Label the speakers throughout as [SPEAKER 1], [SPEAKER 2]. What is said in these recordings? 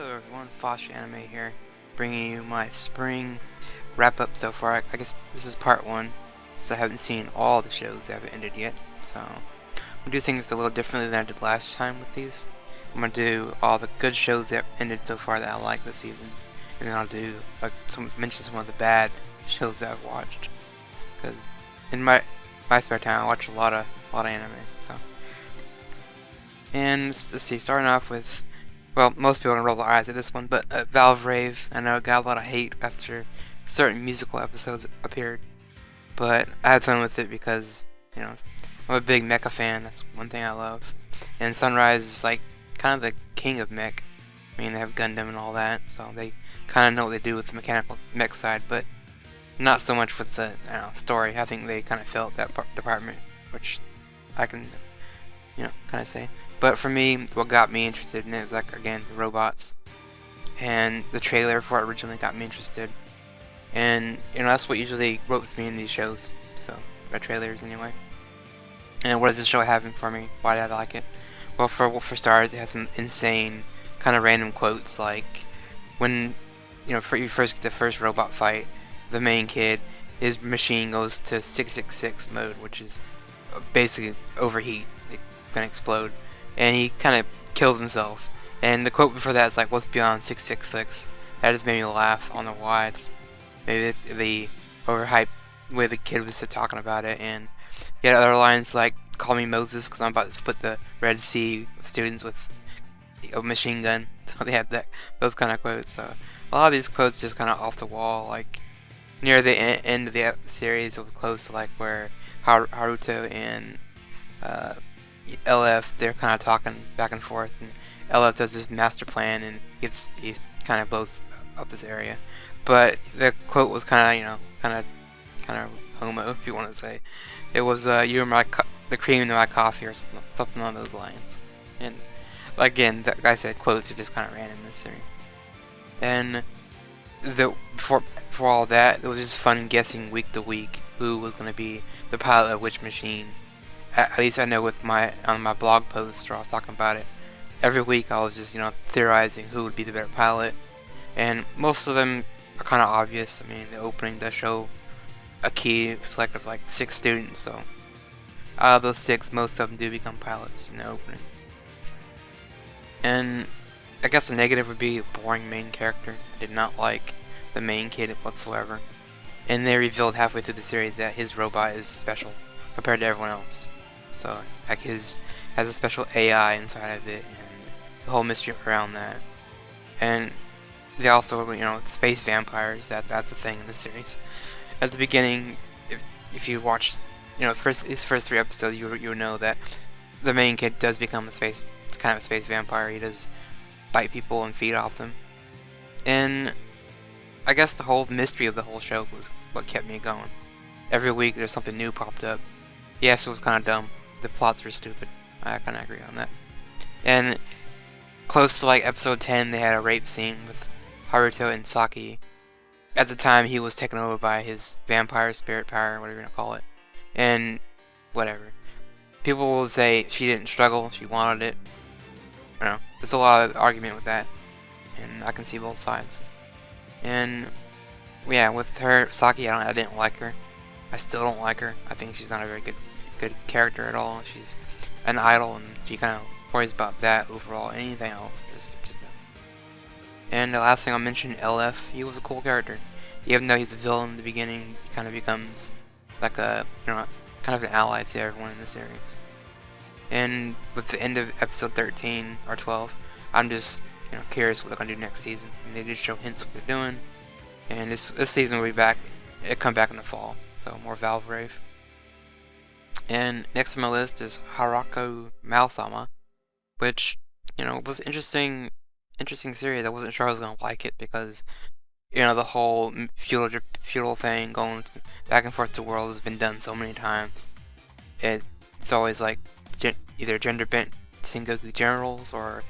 [SPEAKER 1] Hello everyone, Fosh Anime here, bringing you my spring wrap-up so far. I guess this is part 1, so I haven't seen all the shows that haven't ended yet, so I'm doing things a little differently than I did last time with these. I'm going to do all the good shows that ended so far that I like this season, and then I'll do, mention some of the bad shows that I've watched, because in my spare time I watch a lot of anime, so. And let's see, starting off with, well, most people are going to roll their eyes at this one, but Valvrave, I know it got a lot of hate after certain musical episodes appeared, but I had fun with it because, you know, I'm a big mecha fan, that's one thing I love, and Sunrise is like kind of the king of mech. I mean, they have Gundam and all that, so they kind of know what they do with the mechanical mech side, but not so much with the, I don't know, story. I think they kind of failed that department, which I can, you know, kind of say. But for me, what got me interested in it was, like, again, the robots. And the trailer for it originally got me interested. And, you know, that's what usually ropes me in these shows. So, the trailers anyway. And what does this show having for me? Why did I like it? Well, for starters, it has some insane, kind of random quotes, like, when, you know, you first get the first robot fight, the main kid, his machine goes to 666 mode, which is basically overheat. It's gonna explode. And he kind of kills himself. And the quote before that is like, "What's beyond 666?" That just made me laugh. I don't know why. It's maybe the overhyped way the kid was talking about it. And he had other lines like, "Call me Moses because I'm about to split the Red Sea of students with a machine gun." So they had those kind of quotes. So a lot of these quotes just kind of off the wall. Like near the end of the series, it was close to like where Haruto and LF, they're kind of talking back and forth, and LF does this master plan and he kind of blows up this area. But the quote was kind of, you know, kind of homo, if you want to say. It was "You are the cream in my coffee," or something along those lines. And again, that guy said quotes are just kind of random in this series. And for all that, it was just fun guessing week to week who was going to be the pilot of which machine. At least I know with on my blog post where I was talking about it, every week I was just, you know, theorizing who would be the better pilot, and most of them are kind of obvious. I mean, the opening does show a key select of like 6 students, so out of those 6, most of them do become pilots in the opening. And I guess the negative would be a boring main character. I did not like the main kid whatsoever, and they revealed halfway through the series that his robot is special compared to everyone else. So, like, his has a special AI inside of it, and the whole mystery around that. And they also, you know, space vampires. That's a thing in the series. At the beginning, if you watched, you know, his first 3 episodes, you would know that the main kid does become it's kind of a space vampire. He does bite people and feed off them. And I guess the whole mystery of the whole show was what kept me going. Every week there's something new popped up. Yes, it was kind of dumb. The plots were stupid. I kind of agree on that. And close to like episode 10, they had a rape scene with Haruto and Saki. At the time, he was taken over by his vampire spirit power, whatever you want to call it. And whatever. People will say she didn't struggle, she wanted it. You know, there's a lot of argument with that, and I can see both sides. And yeah, with her, Saki, I didn't like her. I still don't like her. I think she's not a very good character at all. She's an idol, and she kind of worries about that overall. Anything else, just no. And the last thing I'll mention, LF. He was a cool character. Even though he's a villain in the beginning, he kind of becomes like a, you know, kind of an ally to everyone in the series. And with the end of episode 13 or 12, I'm just, you know, curious what they're gonna do next season. I mean, they did show hints of what they're doing, and this season will be back. It'll come back in the fall, so more Valvrave. And next on my list is Maou-Sama, which, you know, was interesting series. I wasn't sure I was gonna like it because, you know, the whole feudal thing going back and forth to world has been done so many times. It's always like either gender bent Sengoku generals or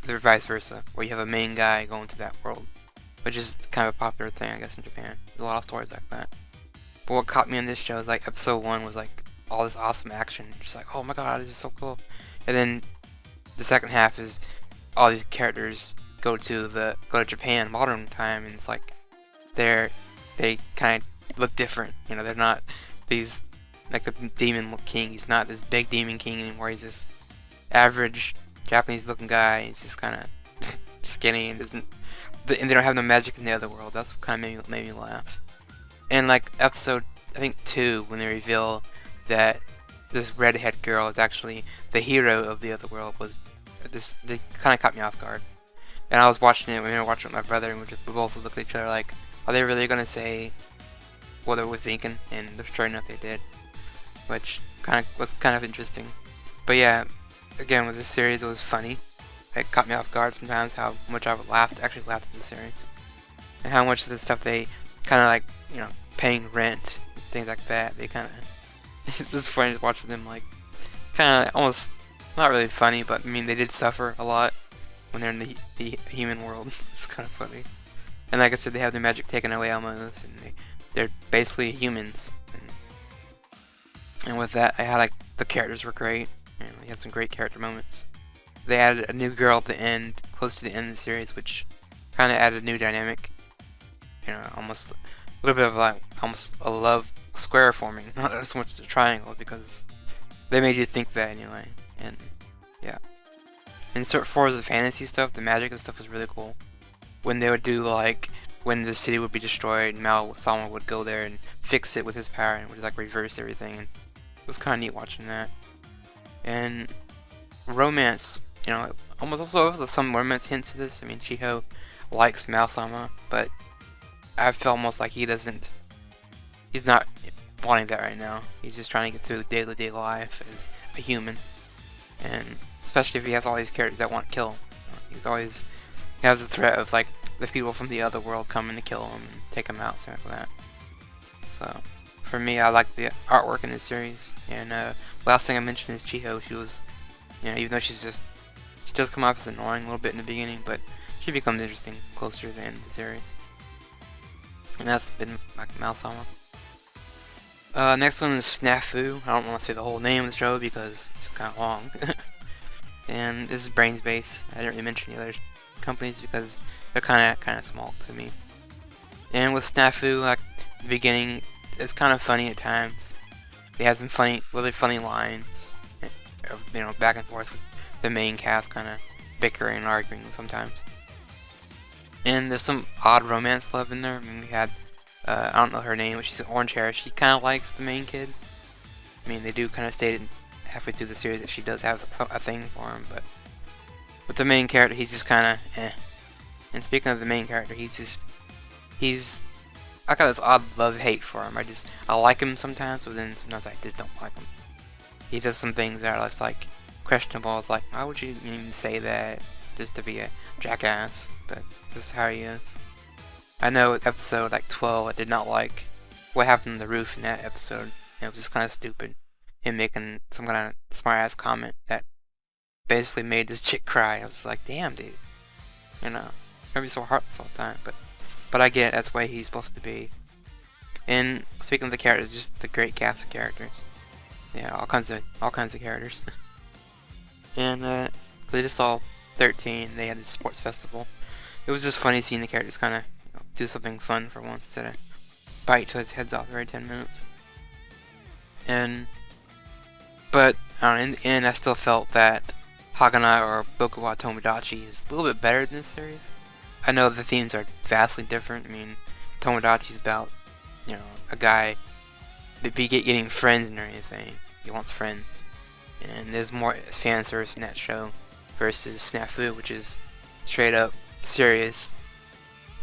[SPEAKER 1] vice versa, where you have a main guy going to that world, which is kind of a popular thing, I guess, in Japan. There's a lot of stories like that. But what caught me on this show is like episode 1 was like all this awesome action, just like, oh my god, this is so cool. And then the second half is all these characters go to Japan modern time, and it's like they kind of look different. You know, they're not these like the demon king. He's not this big demon king anymore. He's this average Japanese looking guy. He's just kind of skinny and doesn't. And they don't have no magic in the other world. That's what kind of made me laugh. And like episode, I think 2, when they reveal that this redhead girl is actually the hero of the other world, was this. They kind of caught me off guard. And I was watching it when we were watching it with my brother, and we both looked at each other like, are they really gonna say what they were thinking? And sure enough, they did, which was kind of interesting. But yeah, again, with this series, it was funny. It caught me off guard sometimes how much I actually laughed at the series, and how much of the stuff they kind of like, you know, paying rent, things like that. They kind of it's just funny to watch them like kind of almost not really funny, but I mean they did suffer a lot when they're in the human world. It's kind of funny. And like I said, they have their magic taken away almost, and they're basically humans. And with that, I had like the characters were great. And we had some great character moments. They added a new girl at the end, close to the end of the series, which kind of added a new dynamic. You know, almost a little bit of like almost a love square forming, not so much a triangle, because they made you think that anyway. And yeah. And so far as the fantasy stuff, the magic and stuff was really cool. When they would do like, when the city would be destroyed, Maou-Sama would go there and fix it with his power and would like reverse everything. And it was kind of neat watching that. And romance, you know, almost also some romance hints to this. I mean, Chiho likes Maou-Sama, but I feel almost like he's not wanting that right now. He's just trying to get through day-to-day life as a human. And especially if he has all these characters that want to kill him. He has the threat of like the people from the other world coming to kill him and take him out, something like that. So for me, I like the artwork in this series. And last thing I mentioned is Chiho. She was, you know, even though she does come off as annoying a little bit in the beginning, but she becomes interesting closer to the end of the series. And that's been like Maou-Sama. Next one is Snafu. I don't want to say the whole name of the show because it's kind of long. And this is Brain's Base. I didn't really mention the other companies because they're kind of small to me. And with Snafu, like the beginning, it's kind of funny at times. They have some really funny lines, you know, back and forth with the main cast, kind of bickering and arguing sometimes. And there's some odd romance love in there. I mean, we had I don't know her name, but she's orange hair. She kind of likes the main kid. I mean, they do kind of state it halfway through the series that she does have a thing for him, but with the main character, he's just kind of eh. And speaking of the main character, I got this odd love-hate for him. I like him sometimes, but then sometimes I just don't like him. He does some things that are just like questionable. It's like, why would you even say that? It's just to be a jackass, but it's just how he is. I know episode like 12, I did not like what happened on the roof in that episode. It was just kind of stupid. Him making some kind of smart-ass comment that basically made this chick cry. I was like, damn, dude. You know, maybe so heartless all the time, but I get it, that's the way he's supposed to be. And speaking of the characters, just the great cast of characters. Yeah, all kinds of characters. And they just all 13. They had this sports festival. It was just funny seeing the characters kind of do something fun for once instead of bite to his heads off every 10 minutes. But in the end, I still felt that Hagana or Boku wa Tomodachi is a little bit better than this series. I know the themes are vastly different. I mean, Tomodachi's about, you know, a guy getting friends and everything. He wants friends. And there's more fan service in that show versus Snafu, which is straight up serious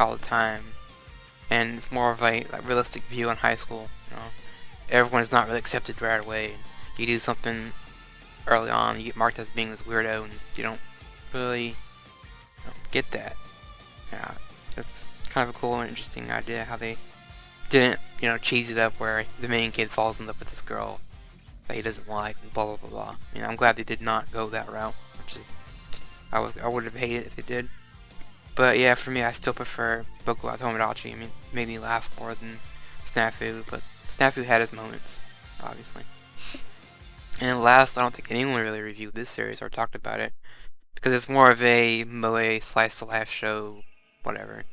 [SPEAKER 1] all the time. And it's more of a realistic view on high school. You know, everyone is not really accepted right away. You do something early on, you get marked as being this weirdo, and you don't really get that. Yeah, that's kind of a cool and interesting idea how they didn't, you know, cheese it up where the main kid falls in love with this girl that he doesn't like, and blah blah blah blah. You know, I'm glad they did not go that route, which is I would have hated it if they did. But yeah, for me, I still prefer Boku wa Tomodachi. I mean, it made me laugh more than Snafu, but Snafu had his moments, obviously. And last, I don't think anyone really reviewed this series or talked about it, because it's more of a moe slice of life show, whatever.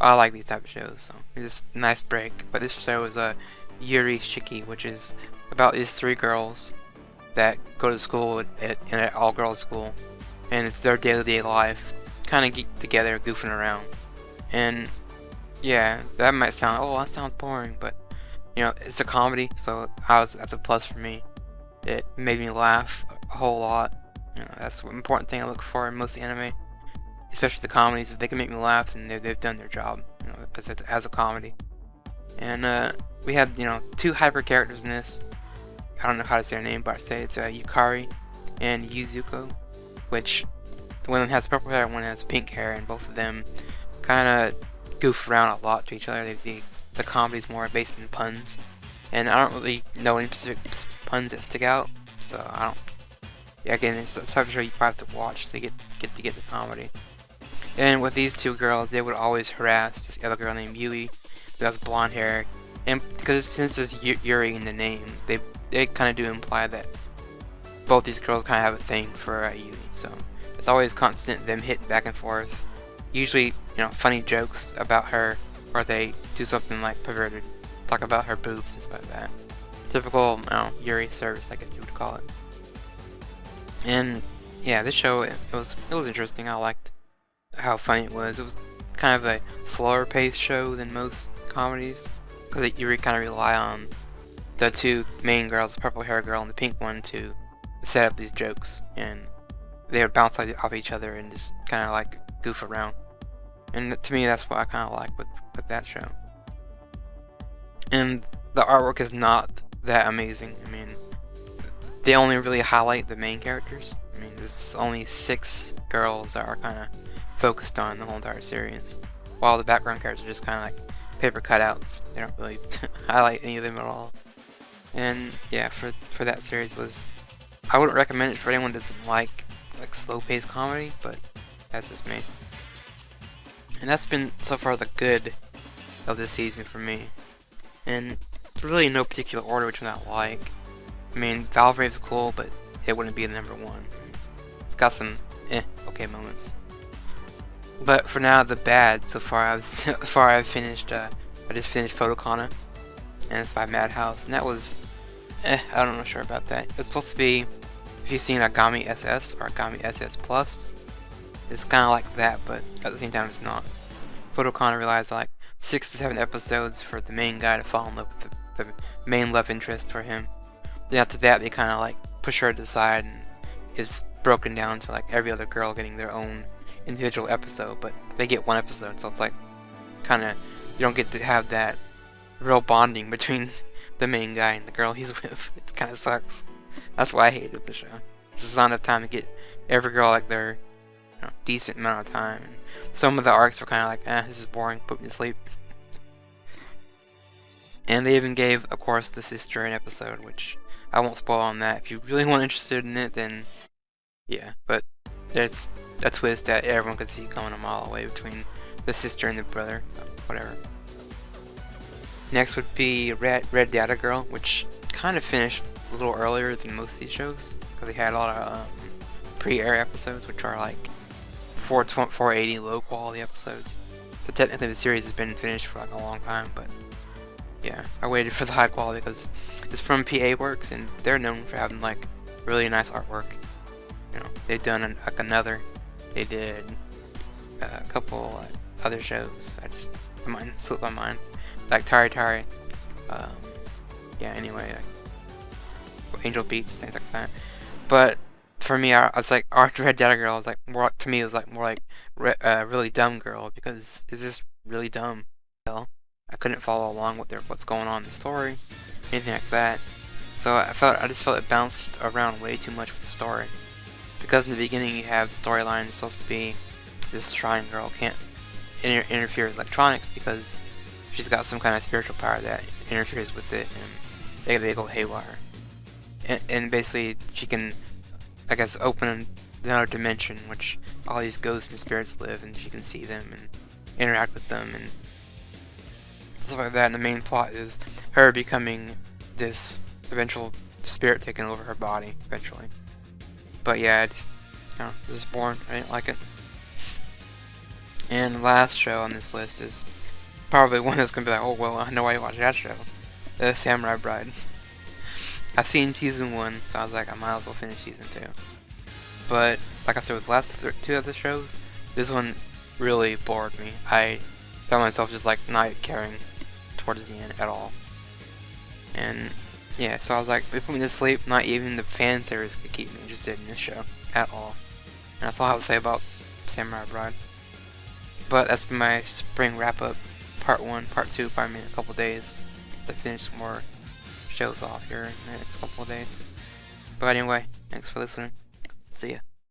[SPEAKER 1] I like these type of shows, so it's a nice break. But this show is a Yuyushiki, which is about these 3 girls that go to school in an all-girls school, and it's their day-to-day life, kind of get together, goofing around. And yeah, that might sound, oh, that sounds boring, but you know, it's a comedy, so that's a plus for me. It made me laugh a whole lot. You know, that's the important thing I look for in most anime, especially the comedies. If they can make me laugh, then they've done their job, you know, as a comedy. And we had, you know, 2 hyper characters in this. I don't know how to say her name, but I say it's Yukari and Yuzuko, which one of them has purple hair and one has pink hair, and both of them kind of goof around a lot to each other. The comedy's more based in puns, and I don't really know any specific puns that stick out, so I don't. Yeah, again, it's the type of show you probably have to watch to get the comedy. And with these 2 girls, they would always harass this other girl named Yui, who has blonde hair, and because since there's Yuri in the name, they kind of do imply that both these girls kind of have a thing for Yui, so it's always constant them hitting back and forth. Usually, you know, funny jokes about her, or they do something like perverted, talk about her boobs and stuff like that. Typical, I don't know, Yuri service, I guess you would call it. And yeah, this show it was interesting. I liked how funny it was. It was kind of a slower paced show than most comedies, because you kind of rely on the 2 main girls, the purple hair girl and the pink one, to set up these jokes, and they would bounce off each other and just kind of like goof around. And to me, that's what I kind of like with that show. And the artwork is not that amazing. I mean, they only really highlight the main characters. I mean, there's only 6 girls that are kind of focused on the whole entire series, while the background characters are just kind of like paper cutouts. They don't really highlight any of them at all. And yeah, for that series I wouldn't recommend it for anyone who doesn't like slow-paced comedy, but that's just me. And that's been so far the good of this season for me. And really no particular order which one I like. I mean, Valvrave's cool, but it wouldn't be the #1. It's got some okay moments. But for now, the bad so far, I've finished. I just finished Photokana, and it's by Madhouse, and that was, I don't know sure about that. It's supposed to be, if you've seen Agami SS or Agami SS Plus, it's kind of like that, but at the same time, it's not. Photokana relies on like 6 to 7 episodes for the main guy to fall in love with the main love interest for him. Then after that, they kind of like push her to the side, and it's broken down to like every other girl getting their own individual episode, but they get 1 episode, so it's like kind of, you don't get to have that real bonding between the main guy and the girl he's with. It kind of sucks. That's why I hated the show. There's not enough time to get every girl like their decent amount of time. And some of the arcs were kind of like, this is boring, put me to sleep. And they even gave, of course, the sister an episode, which I won't spoil on that. If you really want interested in it, then yeah. But there's a twist that everyone could see coming a mile away between the sister and the brother, so whatever. Next would be Red Data Girl, which kind of finished a little earlier than most of these shows, because they had a lot of pre-air episodes, which are like 480 low quality episodes. So technically the series has been finished for like a long time, but yeah, I waited for the high quality because it's from PA Works, and they're known for having like really nice artwork. You know, they've done like Another. They did a couple other shows. Mine slipped my mind. Like Tari Tari. Yeah, anyway, like Angel Beats, things like that. But for me, I was like, Red Data Girl was like more, to me, it was like more like really dumb girl, because it's just really dumb. Hell, I couldn't follow along with what's going on in the story, anything like that. So I just felt it bounced around way too much with the story. Because in the beginning you have the storyline supposed to be this shrine girl can't interfere with electronics because she's got some kind of spiritual power that interferes with it, and they go haywire. And basically she can, I guess, open another dimension which all these ghosts and spirits live, and she can see them and interact with them and stuff like that. And the main plot is her becoming this eventual spirit taking over her body eventually. But yeah, No, this is boring. I didn't like it. And the last show on this list is probably one that's gonna be like, oh well, I know why you watch that show. The Samurai Bride. I've seen season 1, so I was like, I might as well finish season 2. But like I said, with the last two other shows, this one really bored me. I found myself just like not caring towards the end at all. And yeah, so I was like, it put me to sleep. Not even the fan service could keep me interested in this show at all. And that's all I have to say about Samurai Bride. But that's been my spring wrap up, part 1, part 2, probably in a couple days, as I finish some more shows off here in the next couple of days. But anyway, thanks for listening. See ya.